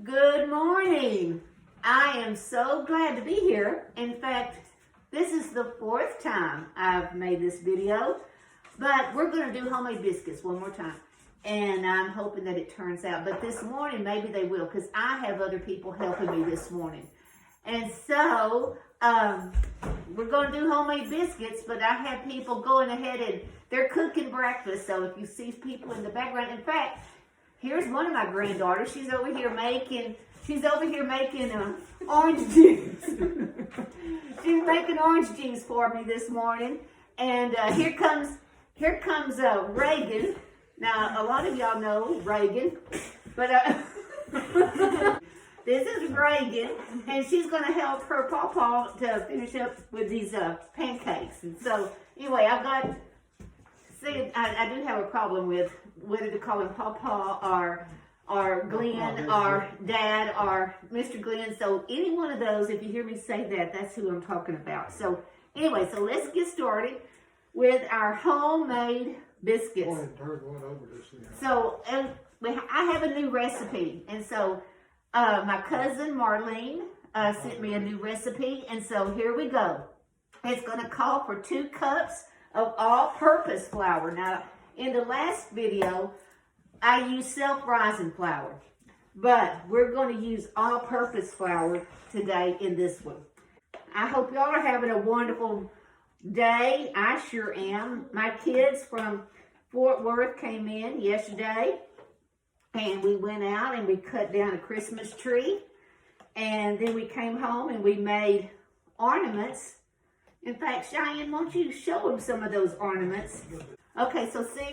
Good morning. I am so glad to be here. In fact, this is the fourth time I've made this video, but we're going to do homemade biscuits one more time. And I'm hoping that it turns out. But this morning, maybe they will, because I have other people helping me this morning. And so, we're going to do homemade biscuits, but I have people going ahead and they're cooking breakfast. So if you see people in the background, in fact, here's one of my granddaughters. She's over here making orange juice. She's making orange juice for me this morning. And here comes Reagan. Now, a lot of y'all know Reagan, but this is Reagan, and she's going to help her pawpaw to finish up with these pancakes. And so, anyway, I do have a problem with whether to call him pawpaw or Glenn or Dad or Mr. Glenn. So any one of those, if you hear me say that, that's who I'm talking about. So anyway, so let's get started with our homemade biscuits. So I have a new recipe, and so my cousin Marlene sent me a new recipe, and so here we go. It's going to call for 2 cups of all-purpose flour. Now, in the last video, I used self-rising flour, but we're going to use all-purpose flour today in this one. I hope y'all are having a wonderful day. I sure am. My kids from Fort Worth came in yesterday, and we went out and we cut down a Christmas tree, and then we came home and we made ornaments. In fact, Cheyenne, won't you show them some of those ornaments? Okay, so see,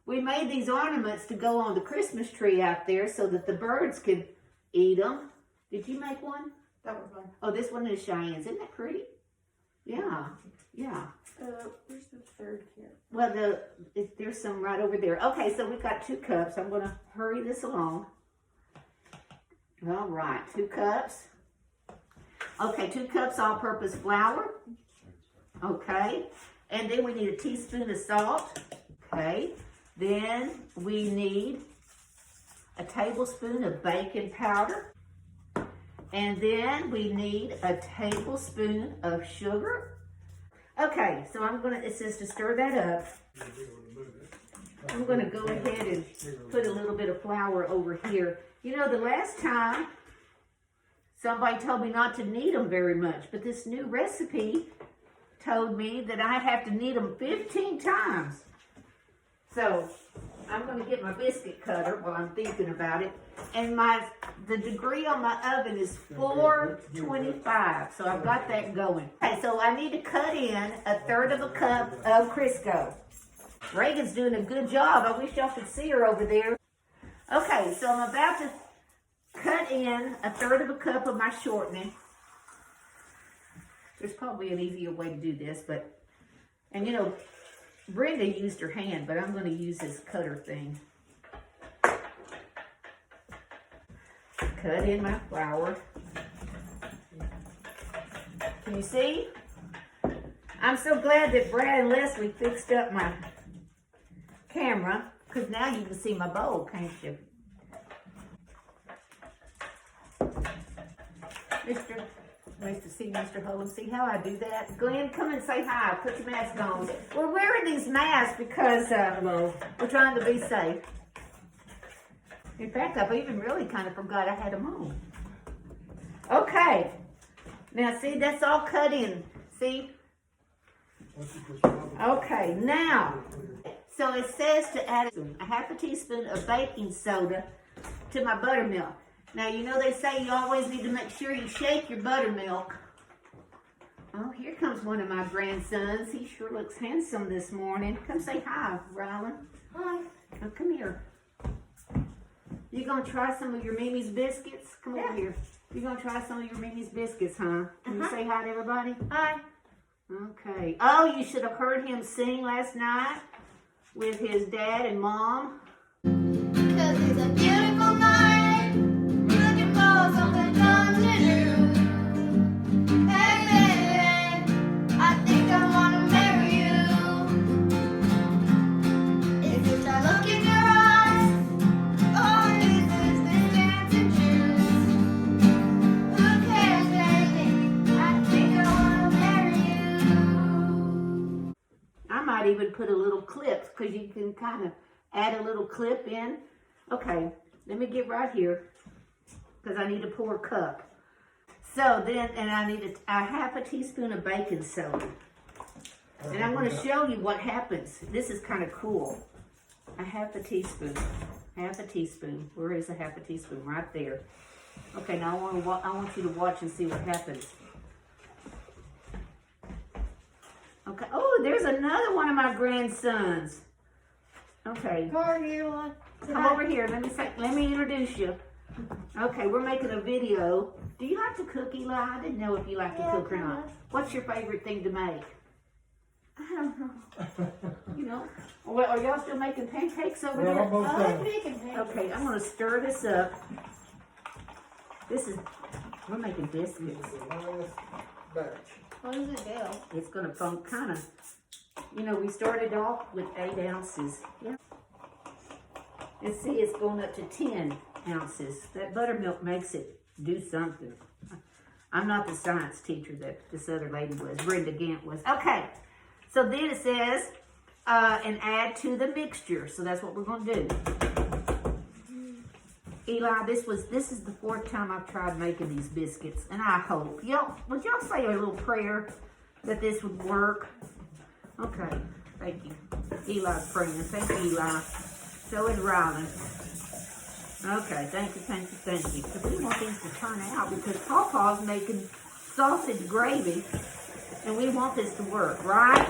we made these ornaments to go on the Christmas tree out there so that the birds could eat them. Did you make one? That was mine. Oh, this one is Cheyenne's. Isn't that pretty? Yeah, yeah. Where's the third here? Well, there's some right over there. Okay, so we've got 2 cups. I'm going to hurry this along. All right, 2 cups. Okay, 2 cups all-purpose flour. Okay, and then we need a teaspoon of salt. Okay, then we need a tablespoon of baking powder. And then we need a tablespoon of sugar. Okay, so it says to stir that up. I'm gonna go ahead and put a little bit of flour over here. You know, the last time somebody told me not to knead them very much, but this new recipe told me that I have to knead them 15 times. So I'm going to get my biscuit cutter while I'm thinking about it. And the degree on my oven is 425. So I've got that going. Okay, so I need to cut in 1/3 of a cup of Crisco. Reagan's doing a good job. I wish y'all could see her over there. Okay, so I'm about to cut in 1/3 of a cup of my shortening. There's probably an easier way to do this, and you know, Brenda used her hand, but I'm going to use this cutter thing. Cut in my flour. Can you see? I'm so glad that Brad and Leslie fixed up my camera, because now you can see my bowl, can't you? Nice to see Mr. Holland. See how I do that? Glenn, come and say hi. Put your mask on. We're wearing these masks because we're trying to be safe. In fact, I've even really kind of forgot I had them on. Okay. Now, see, that's all cut in. See? Okay, now, so it says to add a 1/2 teaspoon of baking soda to my buttermilk. Now, you know they say you always need to make sure you shake your buttermilk. Oh, here comes one of my grandsons. He sure looks handsome this morning. Come say hi, Rylan. Hi. Oh, come here. You gonna try some of your Mimi's biscuits? Come over here. You gonna try some of your Mimi's biscuits, huh? Can you say hi to everybody? Hi. Okay. Oh, you should have heard him sing last night with his dad and mom. Because it's a beautiful night, looking for something fun to do. Hey baby, I think I want to marry you. Is it a look in your eyes, or is this the chance to choose? might even put a little clip because you can kind of add a little clip in. Okay, let me get right here because I need to pour a cup. So then, and I need a half a teaspoon of baking soda. And I'm going to show you what happens. This is kind of cool. A half a teaspoon. Half a teaspoon. Where is a half a teaspoon? Right there. Okay, now I want you to watch and see what happens. Okay. Oh, there's another one of my grandsons. Okay. Come over here. Let me introduce you. Okay, we're making a video. Do you like to cook, Eli? I didn't know if you like to cook or not. What's your favorite thing to make? I don't know. You know? Well, are y'all still making pancakes over We're there? almost I like done. making pancakes. Okay, I'm gonna stir this up. We're making biscuits. Batch. What does it do? It's gonna kind of, you know, we started off with 8 ounces. Yeah. And see, it's going up to 10 ounces. That buttermilk makes it do something. I'm not the science teacher that this other lady was, Brenda Gant was. Okay, so then it says, and add to the mixture. So that's what we're gonna do. Eli, this is the 4th time I've tried making these biscuits, and I hope would y'all say a little prayer that this would work? Okay, thank you. Eli's praying. Thank you, Eli. So is Rylan. Okay, thank you. So we want these to turn out because Pawpaw's making sausage gravy, and we want this to work, right?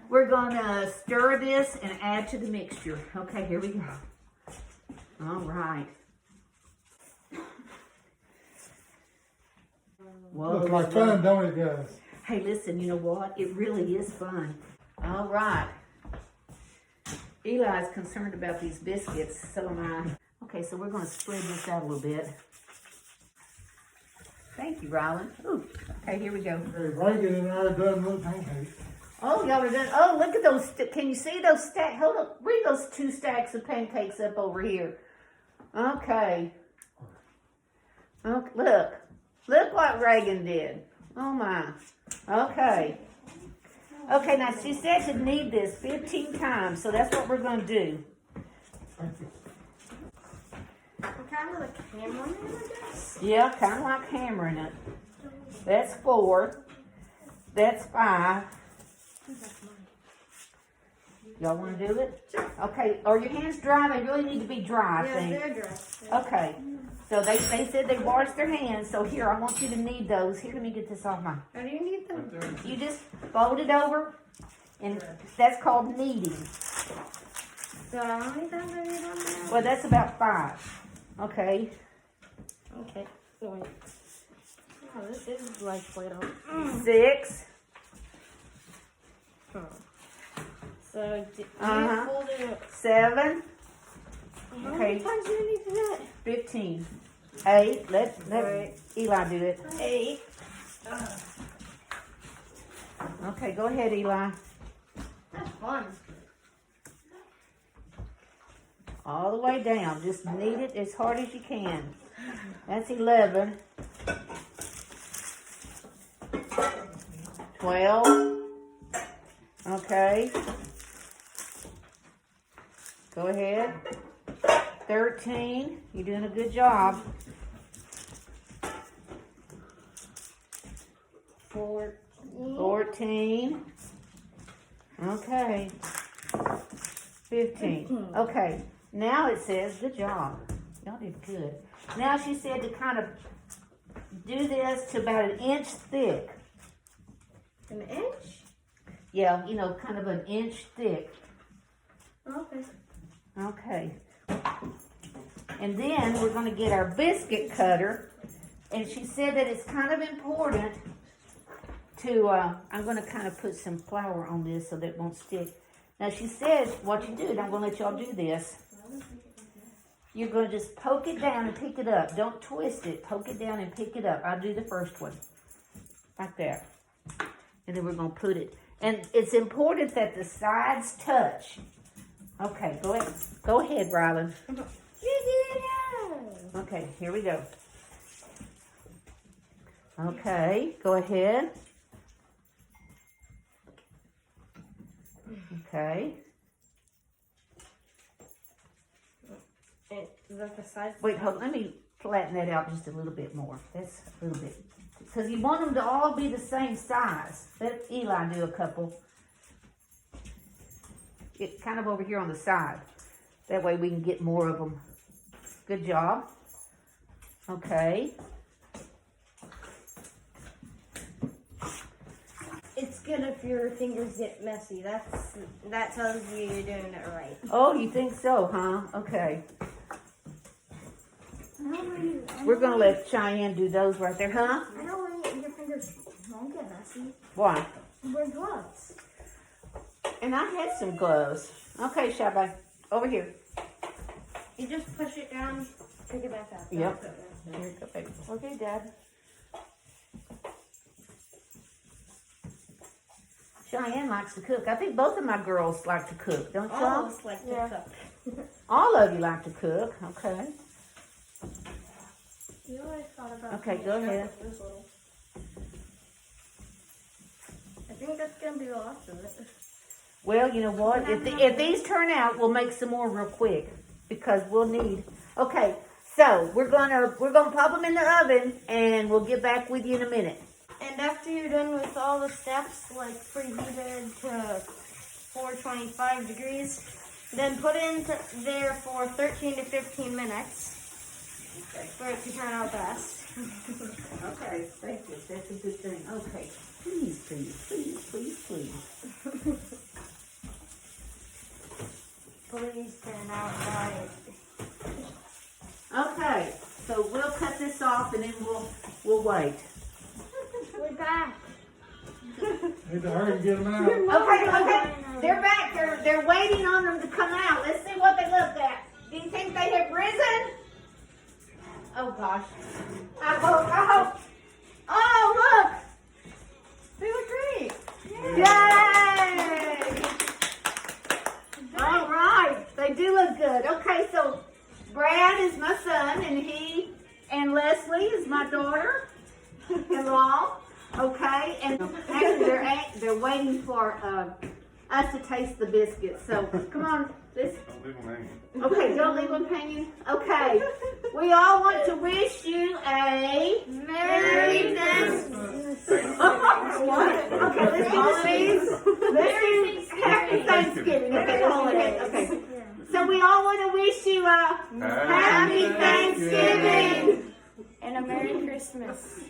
We're gonna stir this and add to the mixture. Okay, here we go. All right. Whoa, Looks like fun, don't it, guys? Hey, listen, you know what? It really is fun. All right. Eli's concerned about these biscuits, so am I. Okay, so we're going to spread this out a little bit. Thank you, Rylan. Ooh, okay, here we go. Hey, Reagan and I are done with pancakes. Oh, y'all are done. Oh, look at those. Can you see those stacks? Hold up. Bring those 2 stacks of pancakes up over here. Okay. Look. Look what Reagan did. Oh, my. Okay. Okay, now she said to knead this 15 times, so that's what we're going to do. Kind of like a camera, I guess. Yeah, kind of like hammering it. That's 4. That's 5. Y'all want to do it? Sure. Okay, are your hands dry? They really need to be dry, I Yeah, think. they're dry. Okay, so they said they washed their hands, so here, I want you to knead those. Here, let me get this off my... How do you need them? You just fold it over, and that's called kneading. So how many times I need on there? Well, that's about 5. Okay. Okay. Wait. Oh, this is like Play-Doh. 6. Oh. So, Uh-huh. fold it up. 7. How Okay. many times do you need to do that? 15. 8. Let Right. Eli do it. 8. Okay, go ahead, Eli. That's fun. All the way down. Just knead it as hard as you can. That's 11. 12. Okay. Go ahead. 13. You're doing a good job. 14. Okay. 15. Okay. Now it says, good job. Y'all did good. Now she said to kind of do this to about 1 inch thick. An inch? Yeah, you know, kind of 1 inch thick. Okay. Okay. And then we're going to get our biscuit cutter. And she said that it's kind of important to, I'm going to kind of put some flour on this so that it won't stick. Now she says what you do, and I'm going to let y'all do this. You're going to just poke it down and pick it up. Don't twist it. Poke it down and pick it up. I'll do the first one. Like that. And then we're going to put it. And it's important that the sides touch. Okay, go ahead. Go ahead, Rylan. Okay, here we go. Okay, go ahead. Okay. Is that the size? Wait, hold. Let me flatten that out just a little bit more. That's a little bit, because you want them to all be the same size. Let Eli do a couple. Get kind of over here on the side. That way we can get more of them. Good job. Okay. It's good if your fingers get messy. That tells you you're doing it right. Oh, you think so, huh? Okay. I We're gonna let Cheyenne do those right there, huh? don't want your fingers won't get messy. Why? Wear gloves. And I had some gloves. Okay, Shabbai, over here. You just push it down, take it back up. Yep. That's it. Here you go, baby. Okay, Dad. Cheyenne likes to cook. I think both of my girls like to cook, don't All y'all? of us like Yeah. to cook. All of you like to cook, okay. You always thought about Okay, doing go stuff ahead. with this little. I think that's gonna be the last of it. Well, you know what? If these turn out, we'll make some more real quick because we'll need. Okay, so we're gonna pop them in the oven and we'll get back with you in a minute. And after you're done with all the steps, like preheated to 425 degrees, then put it in there for 13 to 15 minutes for it to turn out best. Okay, thank you. That's a good thing. Okay, please. Please turn out right. Okay, so we'll cut this off and then we'll wait. We're back. Need to hurry and get them out. Okay, they're back. They're waiting on them to come out. Let's see what they look at. Do you think they have risen? Oh gosh. I hope. Oh look! They look great. Yay! All right, they do look good. Okay, so Brad is my son, and Leslie is my daughter-in-law. Okay, and actually they're waiting for us to taste the biscuits. So come on, this. Don't leave them hanging. Okay, don't leave them hanging. Okay, we all want to wish you a Merry Christmas. Okay, let's do these. Let's do Happy Thanksgiving. Okay, holiday. Okay. So we all want to wish you a Happy Thanksgiving And a Merry Christmas.